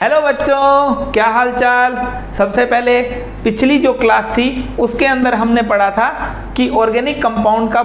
Hello बच्चों, क्या हाल चाल। सबसे पहले पिछली जो क्लास थी उसके अंदर हमने पढ़ा था कि ऑर्गेनिक कंपाउंड का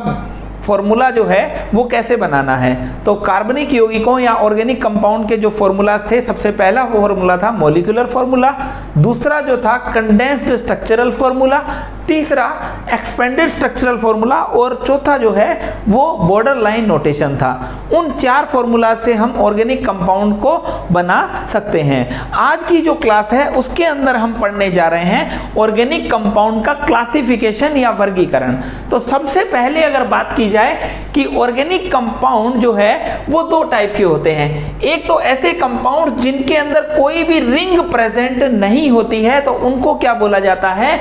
फॉर्मूला जो है वो कैसे बनाना है। तो कार्बनिक यौगिकों या ऑर्गेनिक कंपाउंड के जो फॉर्मूलाज थे, सबसे पहला फॉर्मूला था मॉलिक्यूलर फॉर्मूला, दूसरा जो था कंडेंस्ड स्ट्रक्चरल फॉर्मूला, तीसरा एक्सपेंडेड स्ट्रक्चरल फॉर्मूला और चौथा जो है वो बॉर्डर लाइन नोटेशन था। उन चार फॉर्मूला से हम ऑर्गेनिक कंपाउंड को बना सकते हैं। आज की जो क्लास है उसके अंदर हम पढ़ने जा रहे हैं ऑर्गेनिक कंपाउंड का क्लासिफिकेशन या वर्गीकरण। तो सबसे पहले अगर बात की जाए कि ऑर्गेनिक कंपाउंड जो है वो दो टाइप के होते हैं। एक तो ऐसे कंपाउंड जिनके अंदर कोई भी रिंग प्रेजेंट नहीं होती है, तो उनको क्या बोला जाता है,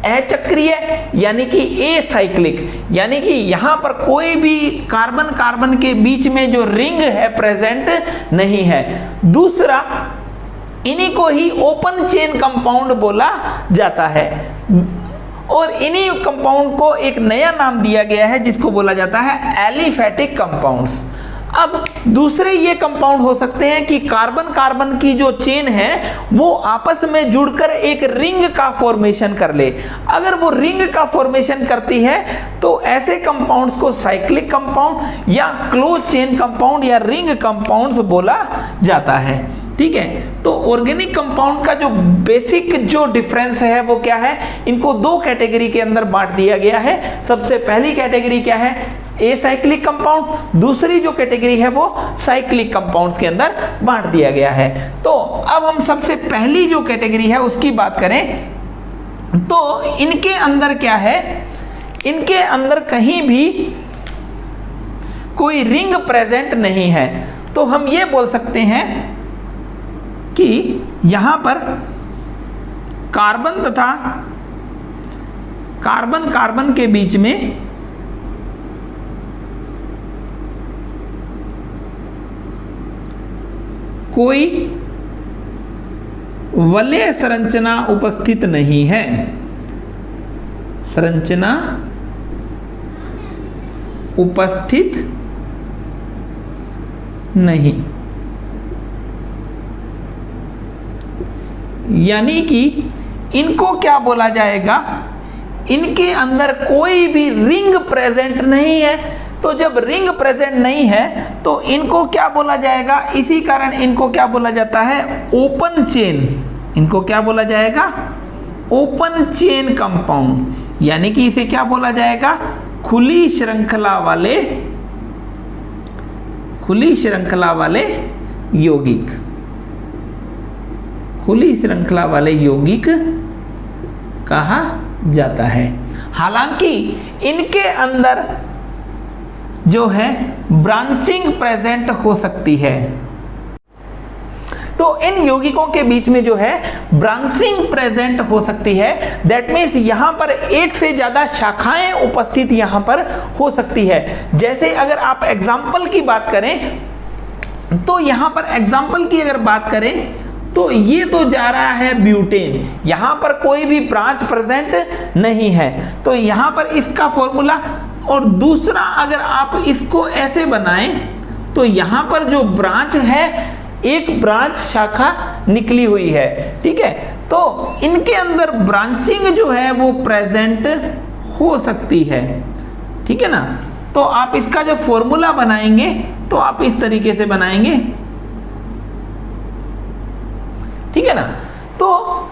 अचक्रीय यानी कि एसाइक्लिक, यानी कि यहां पर कोई भी कार्बन कार्बन के बीच में जो रिंग है प्रेजेंट नहीं है। दूसरा, इन्हीं को ही ओपन चेन कंपाउंड बोला जाता है और इन्हीं कंपाउंड को एक नया नाम दिया गया है जिसको बोला जाता है एलिफेटिक कंपाउंड्स। अब दूसरे ये कंपाउंड हो सकते हैं कि कार्बन कार्बन की जो चेन है वो आपस में जुड़कर एक रिंग का फॉर्मेशन कर ले। अगर वो रिंग का फॉर्मेशन करती है तो ऐसे कंपाउंड्स को साइक्लिक कंपाउंड या क्लोज चेन कंपाउंड या रिंग कंपाउंड्स बोला जाता है। ठीक है, तो ऑर्गेनिक कंपाउंड का जो बेसिक जो डिफरेंस है वो क्या है, इनको दो कैटेगरी के अंदर बांट दिया गया है। सबसे पहली कैटेगरी क्या है, एसाइक्लिक कंपाउंड, दूसरी जो कैटेगरी है वो साइक्लिक कंपाउंड्स के अंदर बांट दिया गया है। तो अब हम सबसे पहली जो कैटेगरी है उसकी बात करें तो इनके अंदर क्या है, इनके अंदर कहीं भी कोई रिंग प्रेजेंट नहीं है। तो हम ये बोल सकते हैं कि यहां पर कार्बन तथा कार्बन कार्बन के बीच में कोई वलय संरचना उपस्थित नहीं है। संरचना उपस्थित नहीं, यानी कि इनको क्या बोला जाएगा, इनके अंदर कोई भी रिंग प्रेजेंट नहीं है। तो जब रिंग प्रेजेंट नहीं है तो इनको क्या बोला जाएगा, इसी कारण इनको क्या बोला जाता है, ओपन चेन। इनको क्या बोला जाएगा, ओपन चेन कंपाउंड, यानी कि इसे क्या बोला जाएगा, खुली श्रृंखला वाले यौगिक, खुली श्रृंखला वाले यौगिक कहा जाता है। हालांकि इनके अंदर जो है ब्रांचिंग प्रेजेंट हो सकती है। तो इन यौगिकों के बीच में जो है ब्रांचिंग प्रेजेंट हो सकती है। दैट मीन्स यहां पर एक से ज्यादा शाखाएं उपस्थित यहां पर हो सकती है। जैसे अगर आप एग्जाम्पल की बात करें तो यहां पर एग्जाम्पल की अगर बात करें तो ये तो जा रहा है ब्यूटेन, यहां पर कोई भी ब्रांच प्रेजेंट नहीं है। तो यहां पर इसका फॉर्मूला, और दूसरा अगर आप इसको ऐसे बनाएं तो यहां पर जो ब्रांच है एक ब्रांच शाखा निकली हुई है। ठीक है, तो इनके अंदर ब्रांचिंग जो है वो प्रेजेंट हो सकती है। ठीक है ना। तो आप इसका जो फॉर्मूला बनाएंगे तो आप इस तरीके से बनाएंगे। ठीक है ना। तो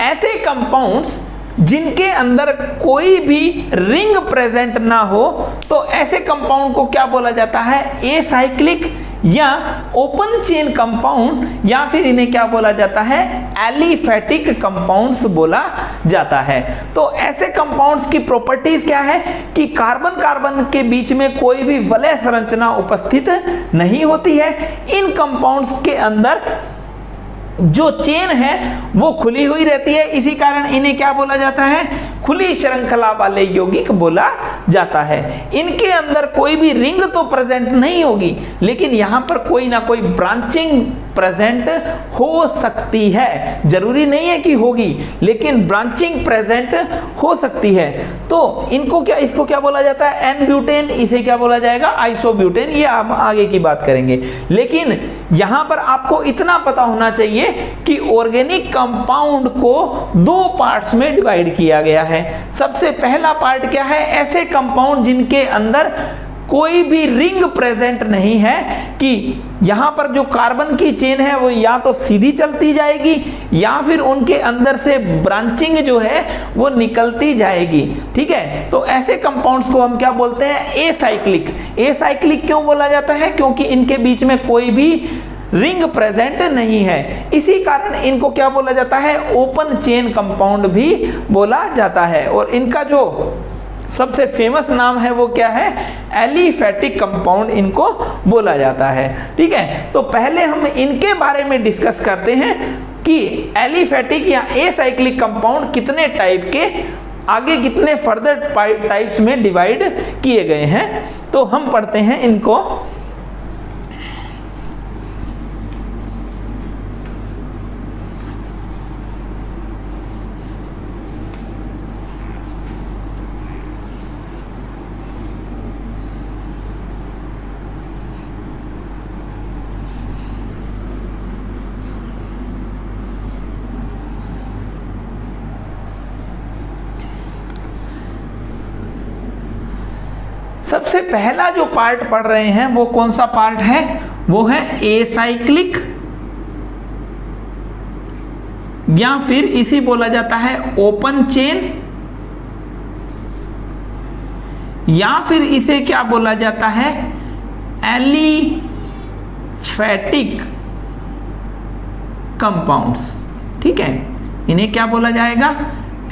ऐसे कंपाउंड्स जिनके अंदर कोई भी रिंग प्रेजेंट ना हो तो ऐसे कंपाउंड को क्या बोला जाता है, एसाइक्लिक या ओपन चेन कंपाउंड, या फिर इन्हें क्या बोला जाता है, एलिफेटिक कंपाउंड्स बोला जाता है। तो ऐसे कंपाउंड्स की प्रॉपर्टीज क्या है कि कार्बन कार्बन के बीच में कोई भी वलय संरचना उपस्थित नहीं होती है। इन कंपाउंड्स के अंदर जो चेन है वो खुली हुई रहती है, इसी कारण इन्हें क्या बोला जाता है, खुली श्रृंखला वाले यौगिक बोला जाता है। इनके अंदर कोई भी रिंग तो प्रेजेंट नहीं होगी, लेकिन यहां पर कोई ना कोई ब्रांचिंग प्रेजेंट हो सकती है। जरूरी नहीं है कि होगी, लेकिन ब्रांचिंग प्रेजेंट हो सकती है। तो इनको क्या, इसको क्या बोला जाता है, एन ब्यूटेन, इसे क्या बोला जाएगा, आइसोब्यूटेन। ये हम आगे की बात करेंगे, लेकिन यहां पर आपको इतना पता होना चाहिए कि ऑर्गेनिक कंपाउंड को दो पार्ट्स में डिवाइड किया गया है। सबसे पहला पार्ट क्या है, ऐसे कंपाउंड जिनके अंदर कोई भी रिंग प्रेजेंट नहीं है, कि यहां पर जो कार्बन की चेन है वो या तो सीधी चलती जाएगी या फिर उनके अंदर से ब्रांचिंग जो है वो निकलती जाएगी। ठीक है, तो ऐसे कंपाउंड्स को हम क्या बोलते हैं, एसाइक्लिक। एसाइक्लिक क्यों बोला जाता है, क्योंकि इनके बीच में कोई भी रिंग प्रेजेंट नहीं है, इसी कारण इनको क्या बोला जाता है, ओपन चेन कंपाउंड भी बोला जाता है। और इनका जो सबसे फेमस नाम है वो क्या है, एलिफेटिक कंपाउंड इनको बोला जाता है। ठीक है, तो पहले हम इनके बारे में डिस्कस करते हैं कि एलिफेटिक या एसाइक्लिक कंपाउंड कितने टाइप के, आगे कितने फर्दर टाइप्स में डिवाइड किए गए हैं। तो हम पढ़ते हैं इनको। सबसे पहला जो पार्ट पढ़ रहे हैं वो कौन सा पार्ट है, वो है एसाइक्लिक, या फिर इसी बोला जाता है ओपन चेन, या फिर इसे क्या बोला जाता है, एलिफेटिक कंपाउंड्स। ठीक है, इन्हें क्या बोला जाएगा,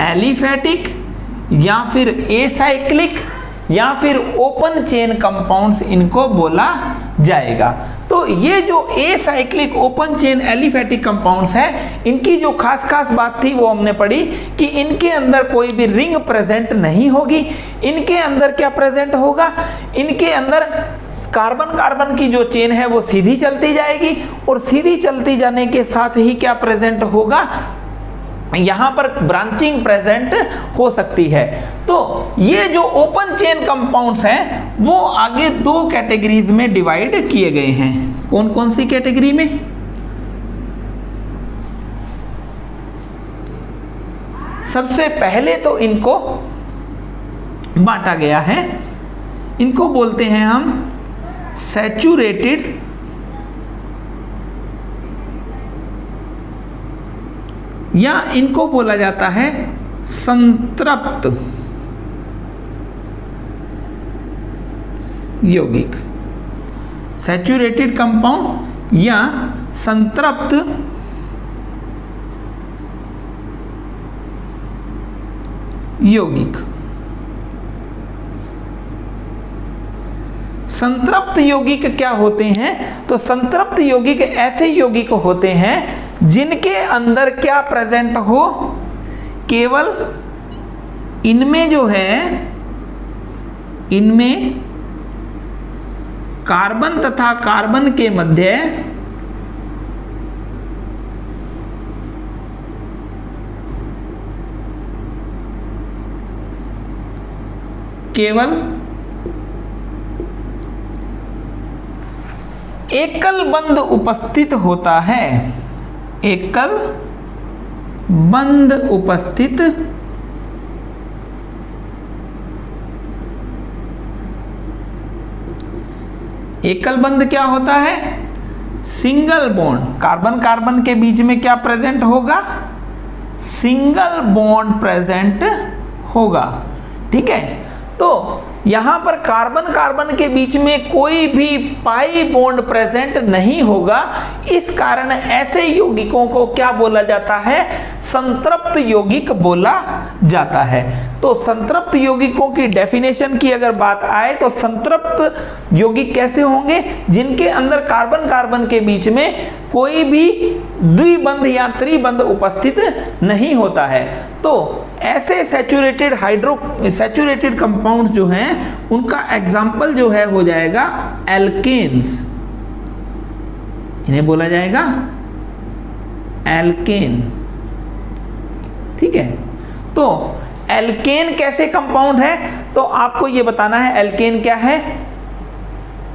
एलिफेटिक या फिर एसाइक्लिक या फिर ओपन चेन कंपाउंड्स इनको बोला जाएगा। तो ये जो acyclic, open chain, aliphatic compounds है, इनकी जो खास बात थी वो हमने पढ़ी कि इनके अंदर कोई भी रिंग प्रेजेंट नहीं होगी। इनके अंदर क्या प्रेजेंट होगा, इनके अंदर कार्बन की जो चेन है वो सीधी चलती जाएगी, और सीधी चलती जाने के साथ ही क्या प्रेजेंट होगा, यहां पर ब्रांचिंग प्रेजेंट हो सकती है। तो ये जो ओपन चेन कंपाउंड्स हैं वो आगे दो कैटेगरीज में डिवाइड किए गए हैं। कौन कौन सी कैटेगरी में, सबसे पहले तो इनको बांटा गया है, इनको बोलते हैं हम सैचुरेटेड या इनको बोला जाता है संतृप्त यौगिक। सैचुरेटेड कंपाउंड या संतृप्त यौगिक। संतृप्त यौगिक क्या होते हैं, तो संतृप्त यौगिक ऐसे यौगिक होते हैं जिनके अंदर क्या प्रेजेंट हो, केवल इनमें जो है, इनमें कार्बन तथा कार्बन के मध्य केवल एकल बंध उपस्थित होता है, एकल बंध उपस्थित एकल बंध क्या होता है, सिंगल बॉन्ड, कार्बन कार्बन के बीच में क्या प्रेजेंट होगा, सिंगल बॉन्ड प्रेजेंट होगा। ठीक है, तो यहां पर कार्बन कार्बन के बीच में कोई भी पाई बॉन्ड प्रेजेंट नहीं होगा, इस कारण ऐसे यौगिकों को क्या बोला जाता है, संतृप्त यौगिक बोला जाता है। तो संतृप्त यौगिकों की डेफिनेशन की अगर बात आए तो संतृप्त यौगिक कैसे होंगे, जिनके अंदर कार्बन कार्बन के बीच में कोई भी द्विबंध या त्रिबंध उपस्थित नहीं होता है। तो ऐसे सैचुरेटेड कंपाउंड्स जो हैं उनका एग्जाम्पल जो है हो जाएगा एल्केन्स, इन्हें बोला जाएगा एल्केन। ठीक है, तो एल्केन कैसे कंपाउंड है, तो आपको ये बताना है एल्केन क्या है।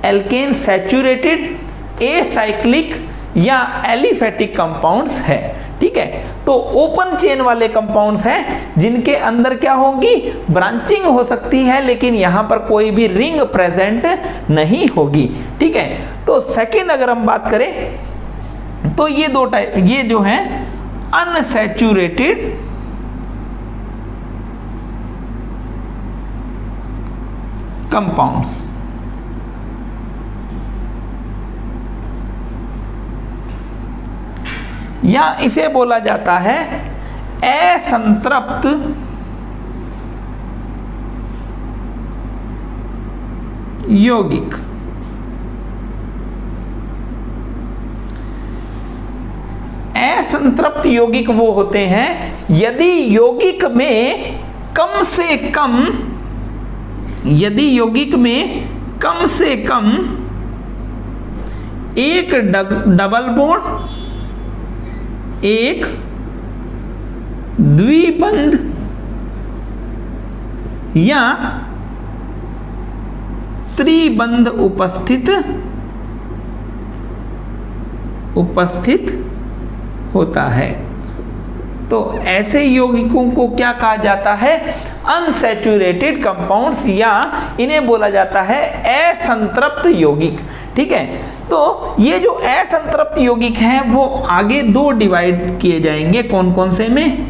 एल्केन सैचुरेटेड, एसाइक्लिक या एलिफेटिक कंपाउंड्स है। ठीक है, तो ओपन चेन वाले कंपाउंड्स हैं जिनके अंदर क्या होगी, ब्रांचिंग हो सकती है, लेकिन यहां पर कोई भी रिंग प्रेजेंट नहीं होगी। ठीक है, तो सेकंड अगर हम बात करें तो ये दो टाइप, ये जो है अनसैचुरेटेड कंपाउंड्स, या इसे बोला जाता है असंतृप्त यौगिक। असंतृप्त यौगिक वो होते हैं यदि यौगिक में कम से कम, यदि यौगिक में कम से कम एक डबल बॉन्ड, एक द्विबंध या त्रिबंध उपस्थित होता है, तो ऐसे यौगिकों को क्या कहा जाता है, अनसैचुरेटेड कंपाउंड्स, या इन्हें बोला जाता है असंतृप्त यौगिक। ठीक है, तो ये जो असंतृप्त यौगिक हैं वो आगे दो डिवाइड किए जाएंगे, कौन कौन से में,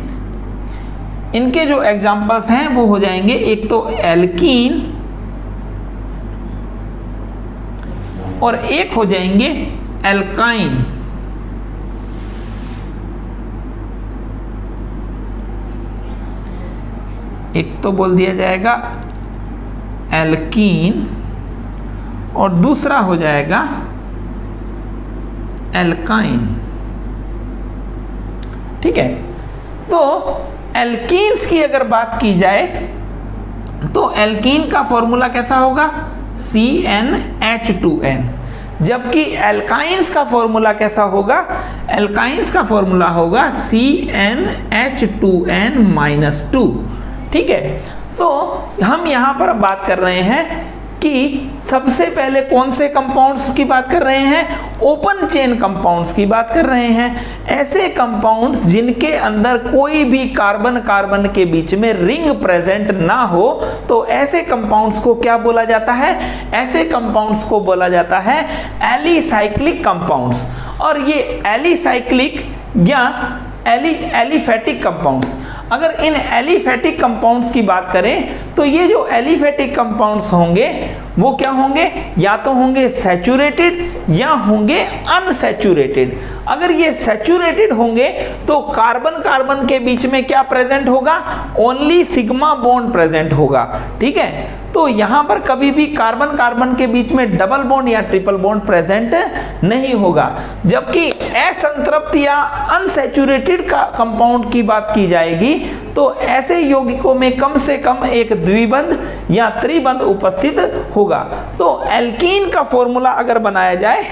इनके जो एग्जांपल्स हैं वो हो जाएंगे, एक तो एल्कीन और एक हो जाएंगे एल्काइन। एक तो बोल दिया जाएगा एल्कीन और दूसरा हो जाएगा एल्काइन। ठीक है, तो एल्कीन्स की अगर बात की जाए तो एल्कीन का फॉर्मूला कैसा होगा, CnH2n, जबकि एल्काइंस का फॉर्मूला कैसा होगा, एल्काइंस का फॉर्मूला होगा CnH2n-2। ठीक है, तो हम यहां पर बात कर रहे हैं कि सबसे पहले कौन से कंपाउंड्स की बात कर रहे हैं, ओपन चेन कंपाउंड्स की बात कर रहे हैं। ऐसे कंपाउंड्स जिनके अंदर कोई भी कार्बन कार्बन के बीच में रिंग प्रेजेंट ना हो, तो ऐसे कंपाउंड्स को क्या बोला जाता है, ऐसे कंपाउंड्स को बोला जाता है एलिसाइक्लिक कंपाउंड्स। और ये एलिसाइक्लिक या एलिफेटिक कंपाउंड्स, अगर इन एलिफेटिक कंपाउंड्स की बात करें तो ये जो एलिफेटिक कंपाउंड्स होंगे वो क्या होंगे, या तो होंगे सैचुरेटेड या होंगे अनसैचुरेटेड। अगर ये सैचुरेटेड होंगे तो कार्बन कार्बन के बीच में क्या प्रेजेंट होगा, ओनली सिग्मा बॉन्ड प्रेजेंट होगा। ठीक है, तो यहां पर कभी भी कार्बन कार्बन के बीच में डबल बॉन्ड या ट्रिपल बॉन्ड प्रेजेंट नहीं होगा। जबकि असंतृप्त या अनसैचुरेटेड का कंपाउंड की बात की जाएगी तो ऐसे यौगिकों में कम से कम एक द्विबंध या त्रिबंध उपस्थित होगा। तो एल्कीन का फॉर्मूला अगर बनाया जाए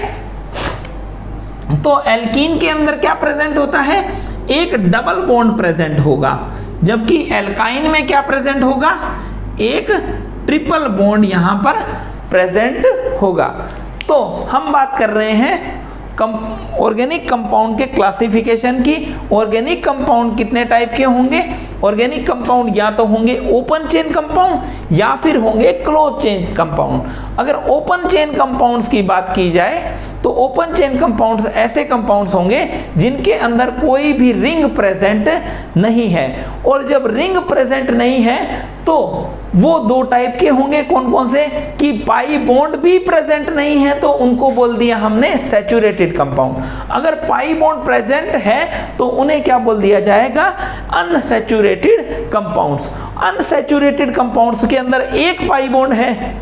तो एल्कीन के अंदर क्या प्रेजेंट होता है, एक डबल बॉन्ड प्रेजेंट होगा, जबकि एल्काइन में क्या प्रेजेंट होगा, एक ट्रिपल बॉन्ड यहां पर प्रेजेंट होगा। तो हम बात कर रहे हैं ऑर्गेनिक कंपाउंड के क्लासिफिकेशन की। ऑर्गेनिक कंपाउंड कितने टाइप के होंगे, ऑर्गेनिक कंपाउंड या तो होंगे ओपन चेन कंपाउंड या फिर होंगे क्लोज चेन कंपाउंड। अगर ओपन चेन कंपाउंड्स की बात की जाए तो ओपन चेन कंपाउंड्स ऐसे कंपाउंड्स होंगे जिनके अंदर कोई भी रिंग प्रेजेंट नहीं है। और जब रिंग प्रेजेंट नहीं है तो वो दो टाइप के होंगे, कौन कौन से, कि पाई बॉन्ड भी प्रेजेंट नहीं है तो उनको बोल दिया हमने सैचुरेटेड कंपाउंड। अगर पाई बॉन्ड प्रेजेंट है तो उन्हें क्या बोल दिया जाएगा, अनसैचुरेटेड कंपाउंड्स। अनसैचुरेटेड कंपाउंड्स के अंदर एक पाई बॉन्ड है,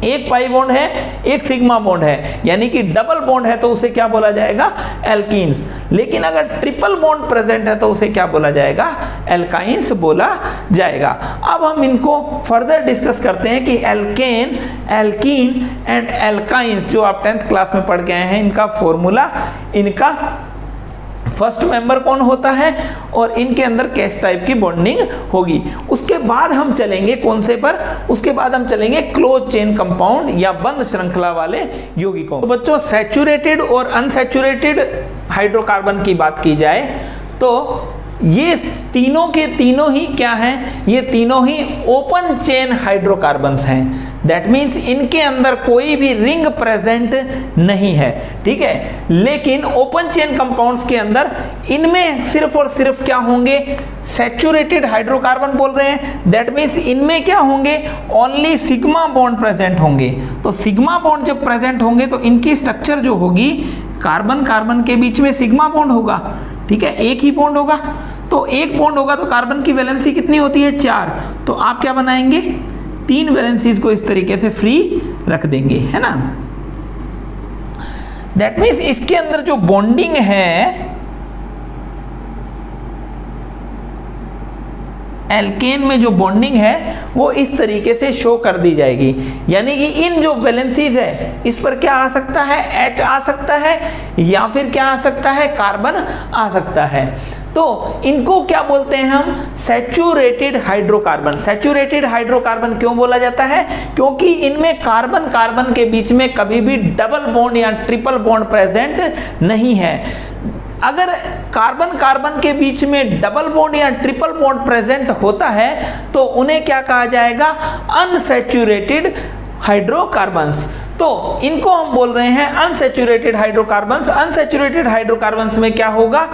एक पाई बॉन्ड है, एक सिग्मा बॉन्ड है, यानी कि डबल बॉन्ड है तो उसे क्या बोला जाएगा, एल्कीन्स। लेकिन अगर ट्रिपल बॉन्ड प्रेजेंट है तो उसे क्या बोला जाएगा, एल्काइंस बोला जाएगा। अब हम इनको फर्दर डिस्कस करते हैं कि एल्केन, एल्कीन एंड एल्काइंस जो आप 10th क्लास में पढ़ के आए हैं, इनका फर्स्ट मेंबर कौन होता है और इनके अंदर किस टाइप की बॉन्डिंग होगी। उसके बाद हम चलेंगे कौन से पर, उसके बाद हम चलेंगे क्लोज चेन कंपाउंड या बंद श्रृंखला वाले यौगिकों। तो बच्चों सैचुरेटेड और अनसैचुरेटेड हाइड्रोकार्बन की बात की जाए तो ये तीनों के तीनों ही क्या हैं, ये तीनों ही ओपन चेन हाइड्रोकार्बन्स हैं। दैट मीन्स इनके अंदर कोई भी रिंग प्रेजेंट नहीं है, ठीक है। लेकिन ओपन चेन कंपाउंड्स के अंदर इनमें सिर्फ और सिर्फ क्या होंगे, सैचुरेटेड हाइड्रोकार्बन बोल रहे हैं। दैट मीन्स इनमें क्या होंगे, ओनली सिग्मा बॉन्ड प्रेजेंट होंगे। तो सिग्मा बॉन्ड जब प्रेजेंट होंगे तो इनकी स्ट्रक्चर जो होगी, कार्बन कार्बन के बीच में सिग्मा बॉन्ड होगा, ठीक है, एक ही बॉन्ड होगा। तो एक बॉन्ड होगा तो कार्बन की वैलेंसी कितनी होती है, 4। तो आप क्या बनाएंगे, 3 वैलेंसीज को इस तरीके से फ्री रख देंगे, है ना। दैट मीन्स इसके अंदर जो बॉन्डिंग है एल्केन में, जो बॉन्डिंग है वो इस तरीके से शो कर दी जाएगी। यानी कि इन जो वैलेंसीज है इस पर क्या आ सकता है, H आ सकता है या फिर क्या आ सकता है, कार्बन आ सकता है। तो इनको क्या बोलते हैं हम, सैचुरेटेड हाइड्रोकार्बन। सैचुरेटेड हाइड्रोकार्बन क्यों बोला जाता है, क्योंकि इनमें कार्बन कार्बन के बीच में कभी भी डबल बॉन्ड या ट्रिपल बॉन्ड प्रेजेंट नहीं है। अगर कार्बन कार्बन के बीच में डबल बॉन्ड या ट्रिपल बॉन्ड प्रेजेंट होता है तो उन्हें क्या कहा जाएगा, अनसैचुरेटेड हाइड्रोकार्बन्स। तो इनको हम बोल रहे हैं अनसैचुरेटेड हाइड्रोकार्बन्स। अनसैचुरेटेड हाइड्रोकार्बन्स में क्या होगा,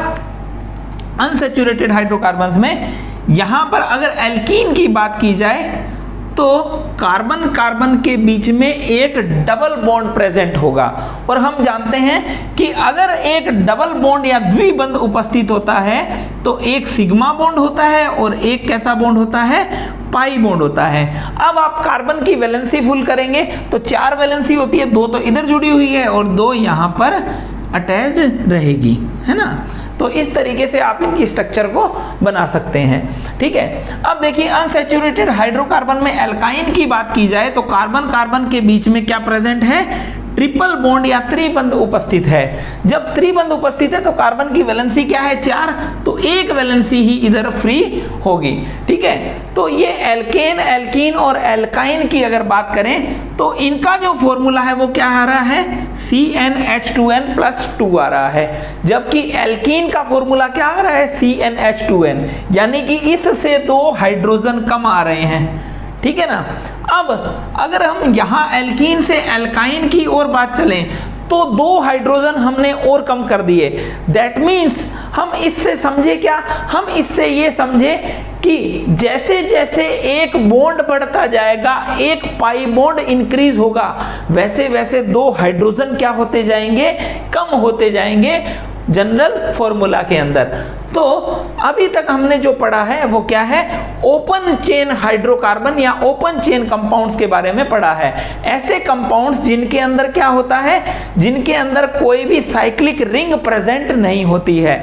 अनसैचुरेटेड हाइड्रोकार्बन्स में यहां पर अगर एल्कीन की बात की जाए तो कार्बन कार्बन के बीच में एक डबल बॉन्ड प्रेजेंट होगा। और हम जानते हैं कि अगर एक डबल बॉन्ड या द्विबंध उपस्थित होता है तो एक सिग्मा बॉन्ड होता है और एक कैसा बॉन्ड होता है, पाई बॉन्ड होता है। अब आप कार्बन की वैलेंसी फुल करेंगे तो 4 वैलेंसी होती है, 2 तो इधर जुड़ी हुई है और 2 यहां पर अटैच्ड रहेगी, है ना। तो इस तरीके से आप इनकी स्ट्रक्चर को बना सकते हैं, ठीक है। अब देखिए अनसैचुरेटेड हाइड्रोकार्बन में एल्काइन की बात की जाए तो कार्बन कार्बन के बीच में क्या प्रेजेंट है, ट्रिपल बॉन्ड या त्रिबंध उपस्थित है। जब त्रिबंध उपस्थित है तो कार्बन की वैलेंसी क्या है, 4, तो एक वैलेंसी ही इधर फ्री होगी, ठीक है। तो ये एल्केन, एल्कीन और एल्काइन की अगर बात करें तो इनका जो फॉर्मूला है वो क्या आ रहा है, CnH2n+2 आ रहा है। जबकि एल्कीन का फॉर्मूला क्या आ रहा है, CnH2n, यानी कि इससे 2 हाइड्रोजन कम आ रहे हैं, ठीक है ना। अब अगर हम यहां एल्कीन से एल्काइन की ओर बात चलें तो 2 हाइड्रोजन हमने और कम कर दिए। दैट मीन्स हम इससे समझे क्या, हम इससे ये समझे कि जैसे जैसे एक बॉन्ड बढ़ता जाएगा, एक पाई बॉन्ड इंक्रीज होगा, वैसे वैसे 2 हाइड्रोजन क्या होते जाएंगे, कम होते जाएंगे जनरल फॉर्मूला के अंदर। तो अभी तक हमने जो पढ़ा है वो क्या है, ओपन चेन हाइड्रोकार्बन या ओपन चेन कंपाउंड्स के बारे में पढ़ा है। ऐसे कंपाउंड्स जिनके अंदर क्या होता है, जिनके अंदर कोई भी साइक्लिक रिंग प्रेजेंट नहीं होती है।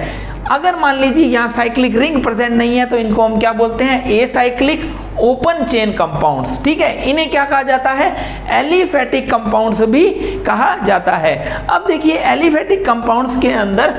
अगर मान लीजिए यहाँ साइक्लिक रिंग प्रेजेंट नहीं है तो इनको हम क्या बोलते हैं, एसाइक्लिक ओपन चेन कंपाउंड्स, ठीक है। इन्हें क्या कहा जाता है, एलिफेटिक कंपाउंड्स भी कहा जाता है। अब देखिए एलिफेटिक कंपाउंड्स के अंदर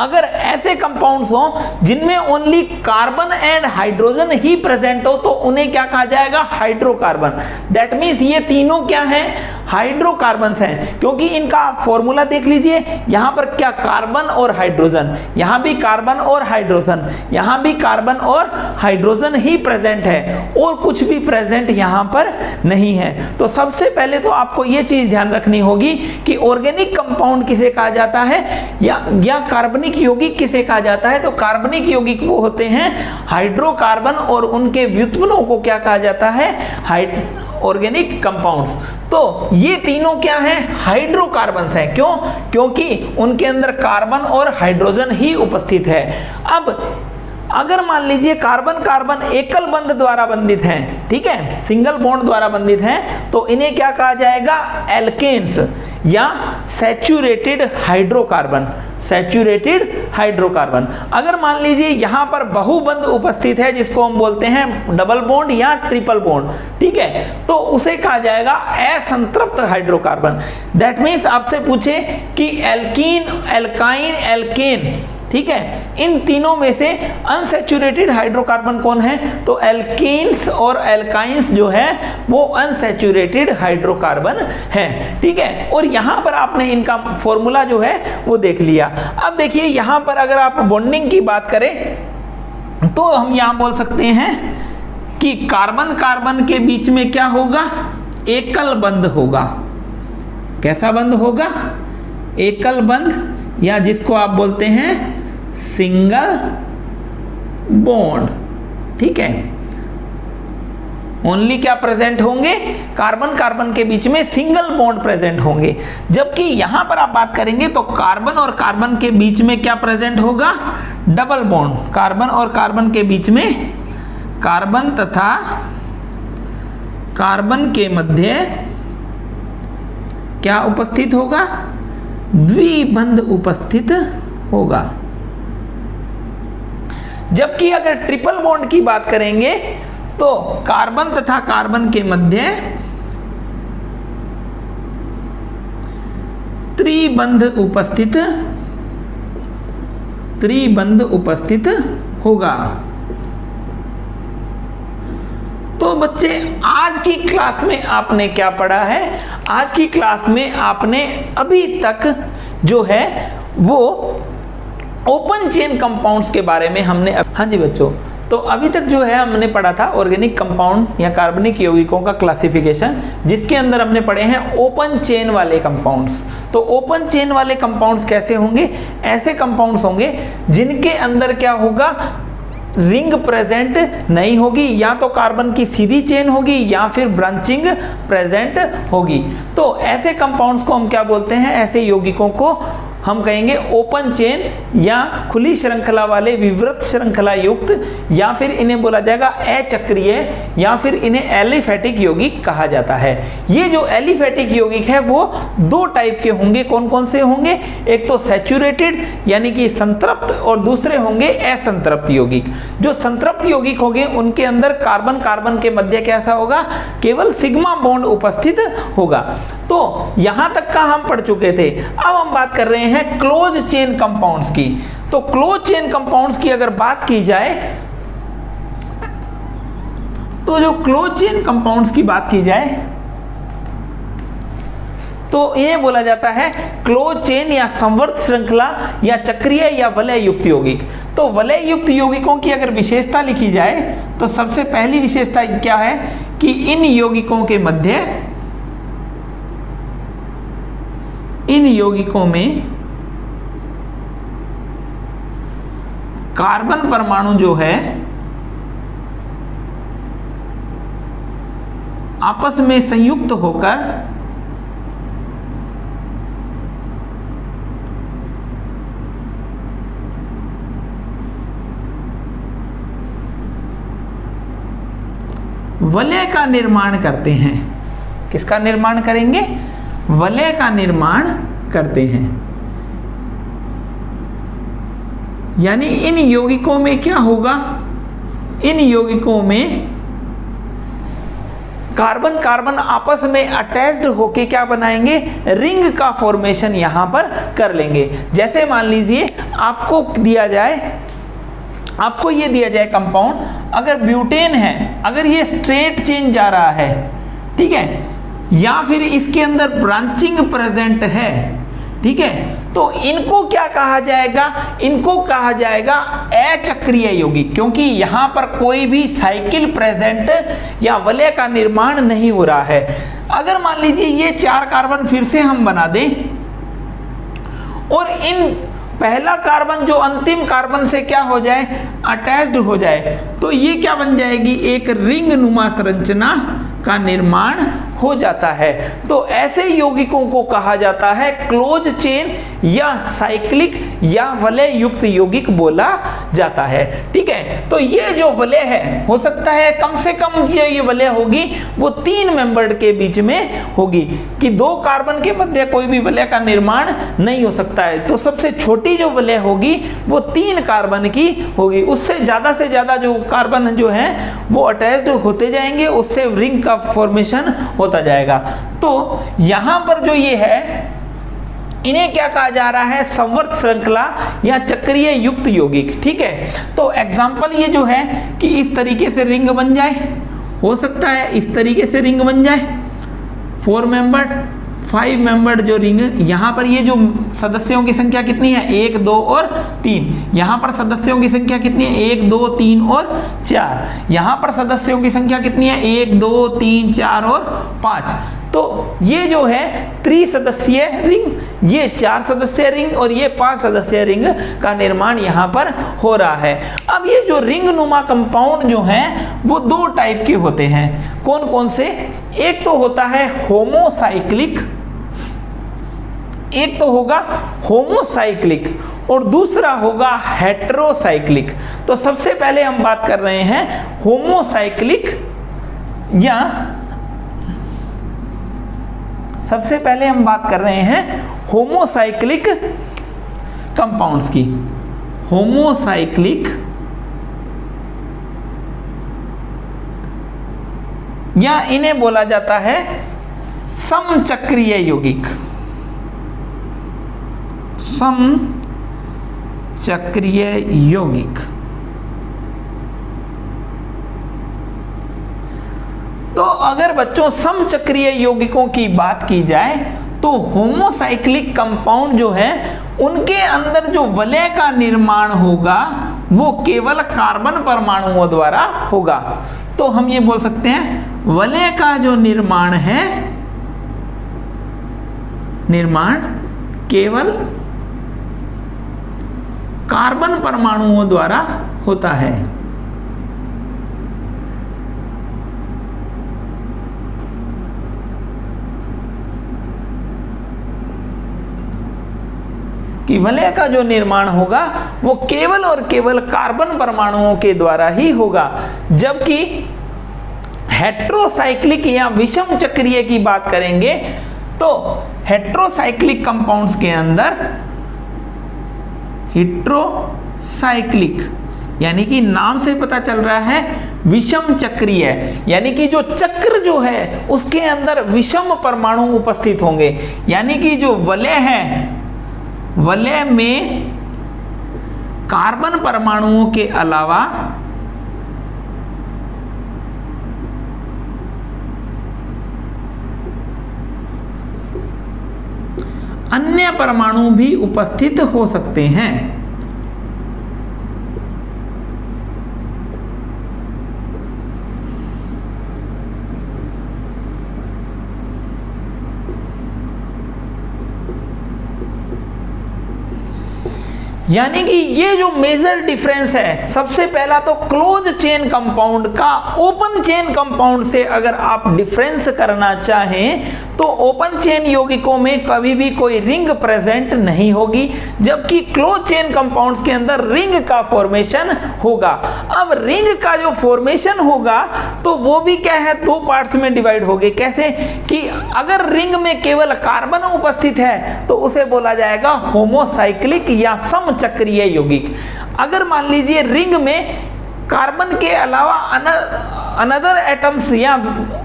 अगर ऐसे कंपाउंड्स हो जिनमें only carbon and hydrogen he present हो तो उन्हें क्या कहा जाएगा, हाइड्रोकार्बन। दैट मीन्स ये तीनों क्या हैं, हाइड्रोकार्बन्स हैं, क्योंकि इनका फॉर्मूला देख लीजिए, यहां पर क्या कार्बन और हाइड्रोजन, यहां भी कार्बन और हाइड्रोजन, यहां भी कार्बन और हाइड्रोजन ही प्रेजेंट है और कुछ भी प्रेजेंट यहां पर नहीं है। तो सबसे पहले तो आपको यह चीज ध्यान रखनी होगी कि ऑर्गेनिक कंपाउंड किसे कहा जाता है या कार्बनिक यौगिक किसे कहा जाता है। तो कार्बनिक यौगिक वो होते हैं हाइड्रोकार्बन और उनके व्युत्पन्नों को क्या कहा जाता है, ऑर्गेनिक कंपाउंड्स। तो ये तीनों क्या हैं, हाइड्रोकार्बन्स हैं। क्यों, क्योंकि उनके अंदर कार्बन और हाइड्रोजन ही उपस्थित है। अब अगर मान लीजिए कार्बन कार्बन एकल बंध द्वारा बंधित हैं, ठीक है, सिंगल बॉन्ड द्वारा बंधित हैं, तो इन्हें क्या कहा जाएगा, एल्केन्स या सैचुरेटेड हाइड्रोकार्बन, सैचुरेटेड हाइड्रोकार्बन। अगर मान लीजिए यहां पर बहुबंध उपस्थित है जिसको हम बोलते हैं डबल बॉन्ड या ट्रिपल बॉन्ड, ठीक है, तो उसे कहा जाएगा असंतृप्त हाइड्रोकार्बन। दैट मीन्स आपसे पूछे कि एल्कीन, एल्काइन, एल्केन, ठीक है, इन तीनों में से अनसैचुरेटेड हाइड्रोकार्बन कौन है, तो एल्कीन्स और एल्काइंस जो है वो अनसैचुरेटेड हाइड्रोकार्बन है, ठीक है। और यहां पर आपने इनका फॉर्मूला जो है वो देख लिया। अब देखिए यहां पर अगर आप बॉन्डिंग की बात करें तो हम यहां बोल सकते हैं कि कार्बन कार्बन के बीच में क्या होगा, एकल बंध होगा। कैसा बंध होगा, एकल बंध, या जिसको आप बोलते हैं सिंगल बॉन्ड, ठीक है। ओनली क्या प्रेजेंट होंगे, कार्बन कार्बन के बीच में सिंगल बॉन्ड प्रेजेंट होंगे। जबकि यहां पर आप बात करेंगे तो कार्बन और कार्बन के बीच में क्या प्रेजेंट होगा, डबल बॉन्ड। कार्बन और कार्बन के बीच में, कार्बन तथा कार्बन के मध्य क्या उपस्थित होगा, द्विबंध उपस्थित होगा। जबकि अगर ट्रिपल बॉन्ड की बात करेंगे तो कार्बन तथा कार्बन के मध्य त्रिबंध उपस्थित होगा। तो बच्चे आज की क्लास में आपने क्या पढ़ा है, आज की क्लास में आपने अभी तक जो है वो ओपन चेन कंपाउंड्स के बारे में हमने, हाँ जी बच्चों, तो अभी तक जो है हमने पढ़ा था ऑर्गेनिक कंपाउंड या कार्बनिक यौगिकों का क्लासिफिकेशन, जिसके अंदर हमने पढ़े हैं ओपन चेन वाले कंपाउंड्स। तो ओपन चेन वाले कंपाउंड्स कैसे होंगे, ऐसे कंपाउंड्स होंगे जिनके अंदर क्या होगा, रिंग प्रेजेंट नहीं होगी, या तो कार्बन की सीधी चेन होगी या फिर ब्रांचिंग प्रेजेंट होगी। तो ऐसे कंपाउंड्स को हम क्या बोलते हैं, ऐसे यौगिकों को हम कहेंगे ओपन चेन या खुली श्रृंखला वाले विवृत श्रृंखला युक्त, या फिर इन्हें बोला जाएगा अचक्रीय, या फिर इन्हें एलिफेटिक यौगिक कहा जाता है। ये जो एलिफेटिक यौगिक है वो दो टाइप के होंगे। कौन कौन से होंगे, एक तो सैचुरेटेड यानी कि संतृप्त, और दूसरे होंगे असंतृप्त यौगिक। जो संतृप्त यौगिक होंगे उनके अंदर कार्बन कार्बन के मध्य कैसा होगा, केवल सिग्मा बॉन्ड उपस्थित होगा। तो यहां तक का हम पढ़ चुके थे। अब हम बात कर रहे हैं क्लोज चेन कंपाउंड्स की। तो क्लोज चेन कंपाउंड्स की अगर बात की जाए तो जो क्लोज चेन कंपाउंड्स की बात की जाए तो इन्हें बोला जाता है क्लोज चेन या संवर्त श्रृंखला या चक्रीय या वलय युक्त यौगिक। तो वलय युक्त यौगिकों की अगर विशेषता लिखी जाए तो सबसे पहली विशेषता क्या है कि इन यौगिकों के मध्य, इन यौगिकों में कार्बन परमाणु जो है आपस में संयुक्त होकर वलय का निर्माण करते हैं। किसका निर्माण करेंगे, वलय का निर्माण करते हैं। यानी इन यौगिकों में क्या होगा, इन यौगिकों में कार्बन कार्बन आपस में अटैच्ड होके क्या बनाएंगे, रिंग का फॉर्मेशन यहां पर कर लेंगे। जैसे मान लीजिए आपको दिया जाए, आपको ये दिया जाए कंपाउंड, अगर ब्यूटेन है, अगर ये स्ट्रेट चेन जा रहा है, ठीक है, या फिर इसके अंदर ब्रांचिंग प्रेजेंट है, ठीक है, तो इनको क्या कहा जाएगा, इनको कहा जाएगा अचक्रीय यौगिक, क्योंकि यहां पर कोई भी साइकिल प्रेजेंट या वलय का निर्माण नहीं हो रहा है। अगर मान लीजिए ये 4 कार्बन फिर से हम बना दें और इन पहला कार्बन जो अंतिम कार्बन से क्या हो जाए, अटैच्ड हो जाए, तो ये क्या बन जाएगी, एक रिंग नुमा संरचना का निर्माण हो जाता है। तो ऐसे यौगिकों को कहा जाता है क्लोज चेन या साइक्लिक या वलय युक्त यौगिक बोला जाता है। ठीक है, तो ये जो वलय है, हो सकता है कम से कम जो ये वलय होगी वो 3 मेंबर्ड के बीच में होगी, कि 2 कार्बन के मध्य कोई भी वलय का निर्माण नहीं हो सकता है। तो सबसे छोटी जो वलय होगी वो 3 कार्बन की होगी। उससे ज्यादा जो कार्बन जो है वो अटैच्ड होते जाएंगे, उससे रिंग का फॉर्मेशन होता जाएगा। तो यहां पर जो ये है, इन्हें क्या कहा जा रहा है, संवर्त श्रृंखला या चक्रीय युक्त यौगिक। ठीक है, तो एग्जांपल ये जो है कि इस तरीके से रिंग बन जाए, हो सकता है इस तरीके से रिंग बन जाए, 4 मेंबर्ड 5 मेंबर्ड जो रिंग, यहाँ पर ये जो सदस्यों की संख्या कितनी है, 1 2 और 3। यहाँ पर सदस्यों की संख्या कितनी है, 1 2 3 और 4। यहाँ पर सदस्यों की संख्या कितनी है, 1 2 3 4 और 5। तो ये जो है 3 सदस्यीय रिंग, ये 4 सदस्यीय रिंग और ये 5 सदस्यीय रिंग का निर्माण यहाँ पर हो रहा है। अब ये जो रिंग नुमा कंपाउंड जो हैं वो 2 टाइप के होते हैं। कौन कौन से, एक तो होता है होमोसाइक्लिक, एक तो होगा होमोसाइक्लिक और दूसरा होगा हेटेरोसाइक्लिक। तो सबसे पहले हम बात कर रहे हैं होमोसाइक्लिक या सबसे पहले हम बात कर रहे हैं होमोसाइक्लिक कंपाउंड्स की। होमोसाइक्लिक या इन्हें बोला जाता है समचक्रीय यौगिक। समचक्रीय यौगिक। तो अगर बच्चों समचक्रीय यौगिकों की बात की जाए तो होमोसाइक्लिक कंपाउंड जो है उनके अंदर जो वलय का निर्माण होगा वो केवल कार्बन परमाणुओं द्वारा होगा। तो हम ये बोल सकते हैं वलय का जो निर्माण है, निर्माण केवल कार्बन परमाणुओं द्वारा होता है। कि वलय का जो निर्माण होगा वो केवल और केवल कार्बन परमाणुओं के द्वारा ही होगा। जबकि हेटेरोसाइक्लिक या विषम चक्रीय की बात करेंगे तो हेटेरोसाइक्लिक कंपाउंड्स के अंदर, हेटेरोसाइक्लिक यानी कि नाम से पता चल रहा है विषम चक्रीय, यानी कि जो चक्र जो है उसके अंदर विषम परमाणु उपस्थित होंगे। यानी कि जो वलय है, वलय में कार्बन परमाणुओं के अलावा अन्य परमाणु भी उपस्थित हो सकते हैं। यानी कि ये जो मेजर डिफरेंस है, सबसे पहला तो क्लोज चेन कंपाउंड का ओपन चेन कंपाउंड से अगर आप डिफरेंस करना चाहें तो ओपन चेन यौगिकों में कभी भी कोई रिंग प्रेजेंट नहीं होगी, जबकि क्लोज चेन कंपाउंड्स के अंदर रिंग का फॉर्मेशन होगा। अब रिंग का जो फॉर्मेशन होगा तो वो भी क्या है, 2 पार्ट्स में डिवाइड होंगे। कैसे कि अगर रिंग में केवल कार्बन उपस्थित है तो उसे बोला जाएगा होमोसाइक्लिक या समचक्रीय यौगिक। अगर मान लीजिए रिंग में कार्बन के अलावा अनदर एटम्स या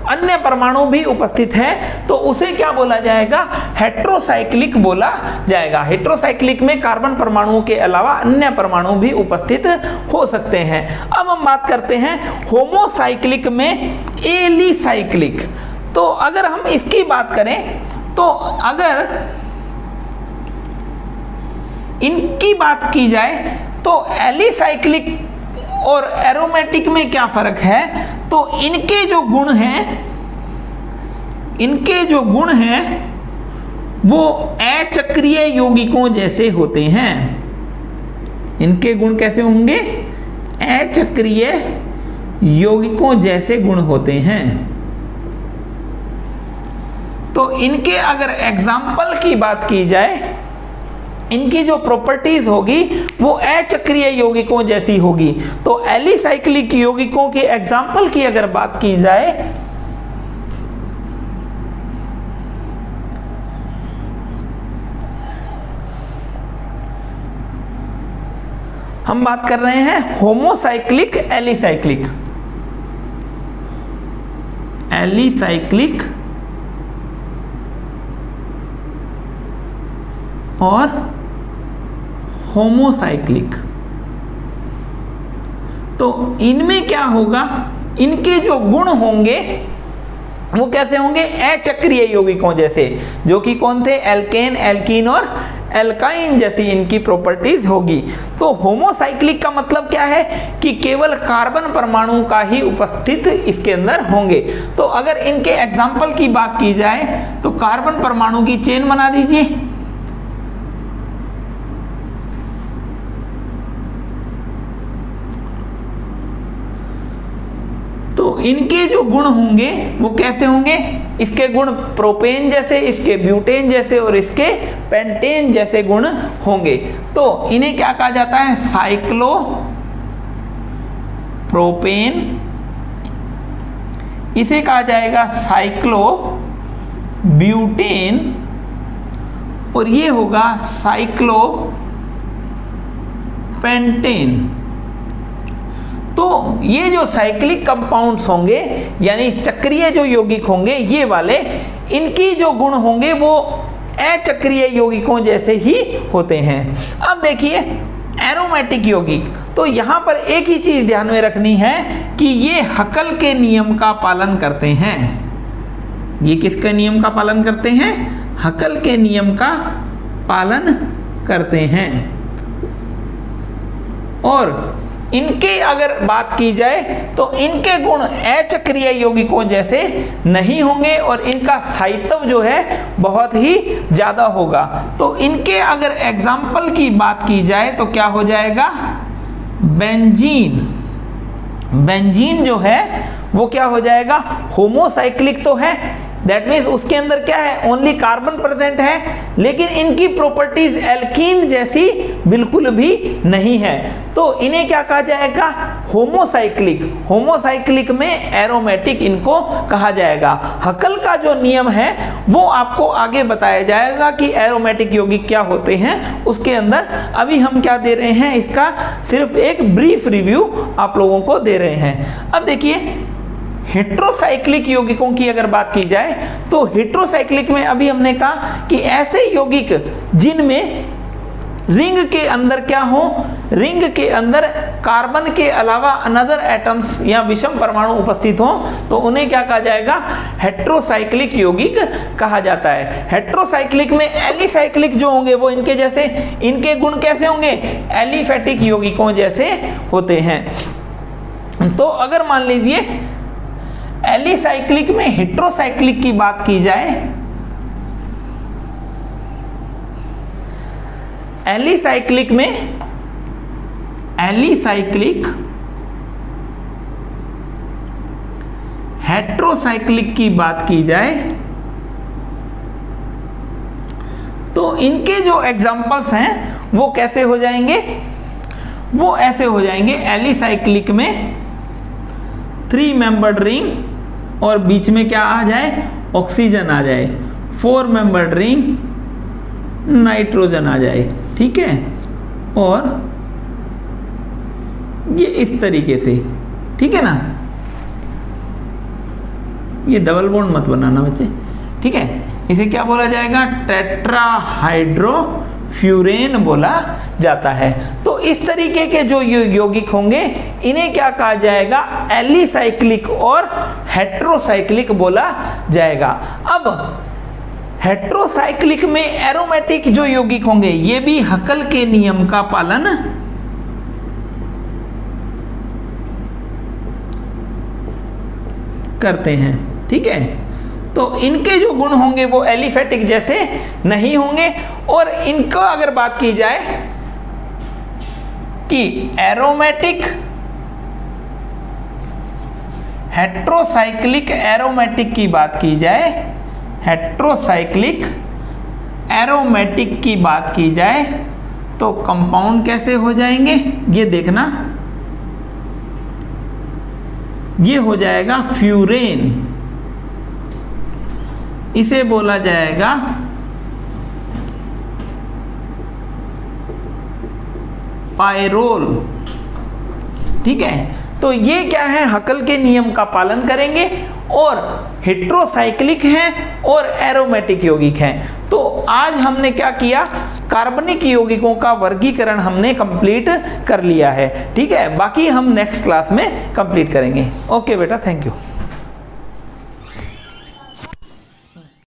अन्य परमाणु भी उपस्थित हैं तो उसे क्या बोला जाएगा, हेटेरोसाइक्लिक बोला जाएगा। हेटेरोसाइक्लिक में कार्बन परमाणुओं के अलावा अन्य परमाणु भी उपस्थित हो सकते हैं। अब हम बात करते हैं होमोसाइक्लिक में एलिसाइक्लिक। तो अगर हम इसकी बात करें तो अगर इनकी बात की जाए तो एलिसाइक्लिक और एरोमेटिक में क्या फर्क है, तो इनके जो गुण हैं वो अचक्रीय यौगिकों जैसे होते हैं। इनके गुण कैसे होंगे, अचक्रीय यौगिकों जैसे गुण होते हैं। तो इनके अगर एग्जाम्पल की बात की जाए इनकी जो प्रॉपर्टीज होगी वो अचक्रीय यौगिकों जैसी होगी। तो एलिसाइक्लिक यौगिकों के एग्जाम्पल की अगर बात की जाए, हम बात कर रहे हैं होमोसाइक्लिक एलिसाइक्लिक, एलिसाइक्लिक और होमोसाइक्लिक। तो इनमें क्या होगा, इनके जो गुण होंगे वो कैसे होंगे, अचक्रीय यौगिकों जैसे, जो कि कौन थे, एल्केन, एल्कीन और एल्काइन जैसी इनकी प्रॉपर्टीज होगी। तो होमोसाइक्लिक का मतलब क्या है कि केवल कार्बन परमाणु का ही उपस्थित इसके अंदर होंगे। तो अगर इनके एग्जाम्पल की बात की जाए तो कार्बन परमाणु की चेन बना दीजिए, तो इनके जो गुण होंगे वो कैसे होंगे, इसके गुण प्रोपेन जैसे, इसके ब्यूटेन जैसे और इसके पेंटेन जैसे गुण होंगे। तो इन्हें क्या कहा जाता है, साइक्लो प्रोपेन, इसे कहा जाएगा साइक्लो ब्यूटेन, और ये होगा साइक्लो पेंटेन। तो ये जो साइक्लिक कंपाउंड्स होंगे यानी चक्रीय जो यौगिक होंगे ये वाले, इनकी जो गुण होंगे वो अचक्रीय यौगिकों जैसे ही होते हैं। अब देखिए एरोमेटिक यौगिक, तो यहां पर एक ही चीज ध्यान में रखनी है कि ये हकल के नियम का पालन करते हैं। ये किसके नियम का पालन करते हैं, हकल के नियम का पालन करते हैं। और इनके अगर बात की जाए तो इनके गुण अचक्रीय यौगिकों जैसे नहीं होंगे और इनका स्थायित्व जो है बहुत ही ज्यादा होगा। तो इनके अगर एग्जाम्पल की बात की जाए तो क्या हो जाएगा, बेंजीन। बेंजीन जो है वो क्या हो जाएगा, होमोसाइक्लिक तो है, दैट मीन्स उसके अंदर क्या है, ओनली कार्बन प्रेजेंट है, लेकिन इनकी प्रॉपर्टीज एल्कीन जैसी बिल्कुल भी नहीं है। तो इन्हें क्या कहा जाएगा, होमोसाइक्लिक। होमोसाइक्लिक में एरोमेटिक इनको कहा जाएगा। हकल का जो नियम है वो आपको आगे बताया जाएगा कि एरोमेटिक यौगिक क्या होते हैं उसके अंदर। अभी हम क्या दे रहे हैं, इसका सिर्फ एक ब्रीफ रिव्यू आप लोगों को दे रहे हैं। अब देखिए हेट्रोसाइक्लिक यौगिकों की अगर बात की जाए तो हेट्रोसाइक्लिक में अभी हमने कहा कि ऐसे यौगिक जिनमें रिंग के अंदर क्या हो, रिंग के अंदर कार्बन के अलावा अनदर एटम्स या विषम परमाणु उपस्थित हो, तो उन्हें क्या कहा जाएगा, हेट्रोसाइक्लिक यौगिक कहा जाता है। हेट्रोसाइक्लिक में एलिसाइक्लिक जो होंगे वो इनके जैसे, इनके गुण कैसे होंगे, एलिफेटिक यौगिकों जैसे होते हैं। तो अगर मान लीजिए एलिसाइक्लिक में हेट्रोसाइक्लिक की बात की जाए, एलिसाइक्लिक में एलिसाइक्लिक हेट्रोसाइक्लिक की बात की जाए तो इनके जो एग्जाम्पल्स हैं वो कैसे हो जाएंगे, वो ऐसे हो जाएंगे। एलिसाइक्लिक में 3 मेंबर्ड रिंग और बीच में क्या आ जाए, ऑक्सीजन आ जाए। 4 मेंबर्ड रिंग, नाइट्रोजन आ जाए, ठीक है। और ये इस तरीके से, ठीक है ना, ये डबल बॉन्ड मत बनाना बच्चे, ठीक है। इसे क्या बोला जाएगा, टेट्राहाइड्रोफ्यूरेन बोला जाता है। तो इस तरीके के जो यौगिक होंगे इन्हें क्या कहा जाएगा, एलिसाइक्लिक और हेट्रोसाइक्लिक बोला जाएगा। अब हेट्रोसाइक्लिक में एरोमेटिक जो यौगिक होंगे ये भी हकल के नियम का पालन करते हैं, ठीक है। तो इनके जो गुण होंगे वो एलिफेटिक जैसे नहीं होंगे। और इनको अगर बात की जाए कि एरोमेटिक हेट्रोसाइक्लिक एरोमेटिक की बात की जाए, हेट्रोसाइक्लिक एरोमेटिक की बात की जाए तो कंपाउंड कैसे हो जाएंगे, ये देखना, ये हो जाएगा फ्यूरेन, इसे बोला जाएगा पायरोल। ठीक है, तो ये क्या है, हकल के नियम का पालन करेंगे और हेट्रोसाइक्लिक हैं और एरोमेटिक यौगिक हैं। तो आज हमने क्या किया, कार्बनिक यौगिकों का वर्गीकरण हमने कंप्लीट कर लिया है। ठीक है, बाकी हम नेक्स्ट क्लास में कंप्लीट करेंगे। ओके बेटा, थैंक यू।